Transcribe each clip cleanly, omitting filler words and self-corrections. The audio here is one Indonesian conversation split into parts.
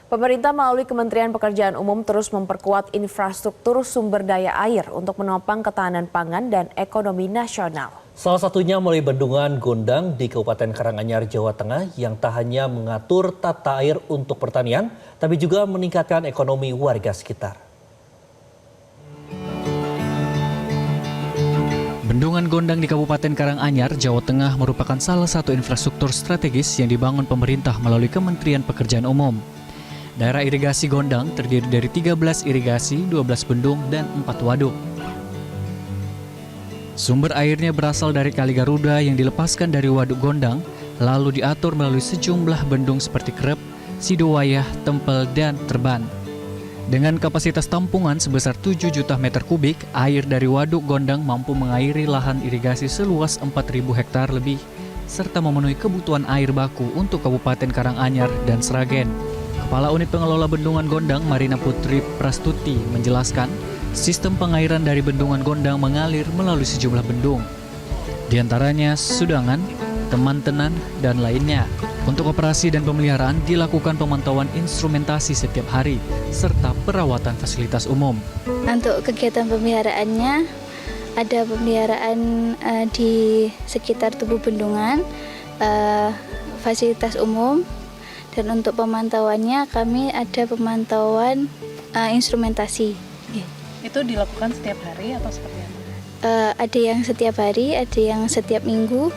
Pemerintah melalui Kementerian Pekerjaan Umum terus memperkuat infrastruktur sumber daya air untuk menopang ketahanan pangan dan ekonomi nasional. Salah satunya melalui bendungan Gondang di Kabupaten Karanganyar, Jawa Tengah yang tak hanya mengatur tata air untuk pertanian, tapi juga meningkatkan ekonomi warga sekitar. Bendungan Gondang di Kabupaten Karanganyar, Jawa Tengah merupakan salah satu infrastruktur strategis yang dibangun pemerintah melalui Kementerian Pekerjaan Umum. Daerah irigasi Gondang terdiri dari 13 irigasi, 12 bendung, dan 4 waduk. Sumber airnya berasal dari Kali Garuda yang dilepaskan dari Waduk Gondang, lalu diatur melalui sejumlah bendung seperti Krep, Sidowayah, Tempel, dan Terban. Dengan kapasitas tampungan sebesar 7 juta meter kubik, air dari Waduk Gondang mampu mengairi lahan irigasi seluas 4.000 hektar lebih, serta memenuhi kebutuhan air baku untuk Kabupaten Karanganyar dan Sragen. Kepala Unit Pengelola Bendungan Gondang, Marina Putri Prastuti, menjelaskan sistem pengairan dari Bendungan Gondang mengalir melalui sejumlah bendung. Di antaranya Sudangan, Teman-Tenan, dan lainnya. Untuk operasi dan pemeliharaan dilakukan pemantauan instrumentasi setiap hari, serta perawatan fasilitas umum. Untuk kegiatan pemeliharaannya, ada pemeliharaan di sekitar tubuh bendungan, fasilitas umum, dan untuk pemantauannya kami ada pemantauan instrumentasi. Itu dilakukan setiap hari atau seperti apa? Ada yang setiap hari, ada yang setiap minggu.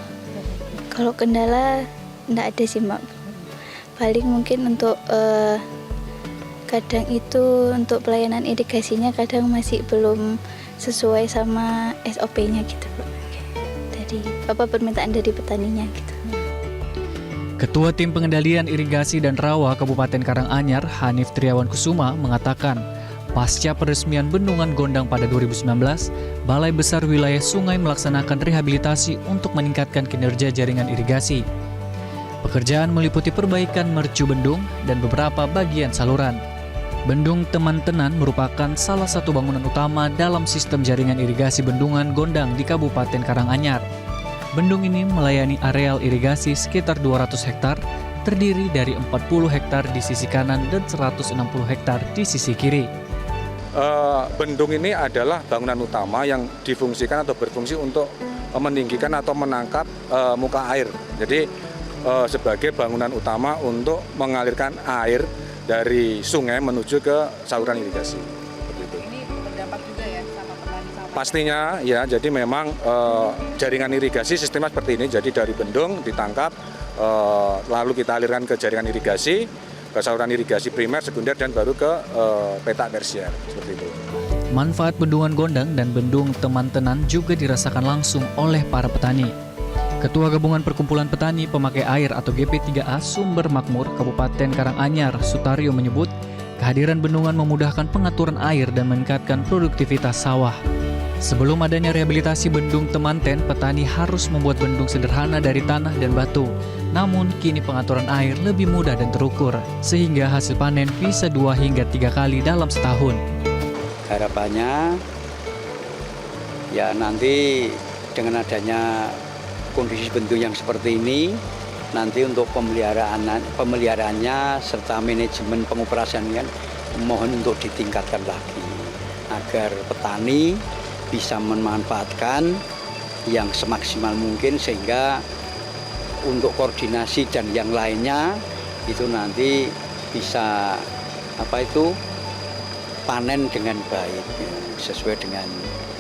Kalau kendala enggak ada sih, Mbak. Paling mungkin untuk kadang itu untuk pelayanan irigasinya kadang masih belum sesuai sama SOP-nya gitu, Pak. Dari permintaan dari petaninya gitu. Ketua Tim Pengendalian Irigasi dan Rawa Kabupaten Karanganyar, Hanif Triawan Kusuma, mengatakan pasca peresmian Bendungan Gondang pada 2019, Balai Besar Wilayah Sungai melaksanakan rehabilitasi untuk meningkatkan kinerja jaringan irigasi. Pekerjaan meliputi perbaikan mercu bendung dan beberapa bagian saluran. Bendung Teman-Tenan merupakan salah satu bangunan utama dalam sistem jaringan irigasi Bendungan Gondang di Kabupaten Karanganyar. Bendung ini melayani areal irigasi sekitar 200 hektar, terdiri dari 40 hektar di sisi kanan dan 160 hektar di sisi kiri. Bendung ini adalah bangunan utama yang difungsikan atau berfungsi untuk meninggikan atau menangkap muka air. Jadi sebagai bangunan utama untuk mengalirkan air dari sungai menuju ke saluran irigasi. Ini berdampak juga ya sama petani sama. Pastinya ya, jadi memang jaringan irigasi sistemnya seperti ini. Jadi dari bendung ditangkap, lalu kita alirkan ke jaringan irigasi, ke saluran irigasi primer, sekunder, dan baru ke petak tersier, seperti itu. Manfaat Bendungan Gondang dan Bendung Teman-Tenan juga dirasakan langsung oleh para petani. Ketua Gabungan Perkumpulan Petani Pemakai Air atau GP3A Sumber Makmur Kabupaten Karanganyar, Sutaryo, menyebut kehadiran bendungan memudahkan pengaturan air dan meningkatkan produktivitas sawah. Sebelum adanya rehabilitasi Bendung Temanten, petani harus membuat bendung sederhana dari tanah dan batu. Namun kini pengaturan air lebih mudah dan terukur, sehingga hasil panen bisa 2 hingga 3 kali dalam setahun. Harapannya ya nanti dengan adanya kondisi bendung yang seperti ini, nanti untuk pemeliharaannya serta manajemen pengoperasiannya mohon untuk ditingkatkan lagi agar petani bisa memanfaatkan yang semaksimal mungkin, sehingga untuk koordinasi dan yang lainnya itu nanti bisa panen dengan baik sesuai dengan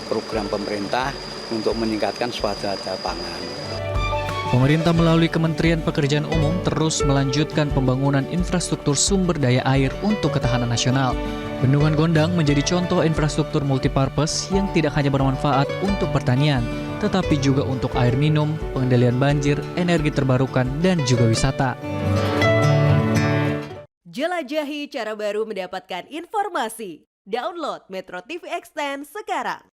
program pemerintah untuk meningkatkan swadaya pangan. Pemerintah melalui Kementerian Pekerjaan Umum terus melanjutkan pembangunan infrastruktur sumber daya air untuk ketahanan nasional. Bendungan Gondang menjadi contoh infrastruktur multipurpose yang tidak hanya bermanfaat untuk pertanian, tetapi juga untuk air minum, pengendalian banjir, energi terbarukan, dan juga wisata. Jelajahi cara baru mendapatkan informasi. Download Metro TV Extend sekarang.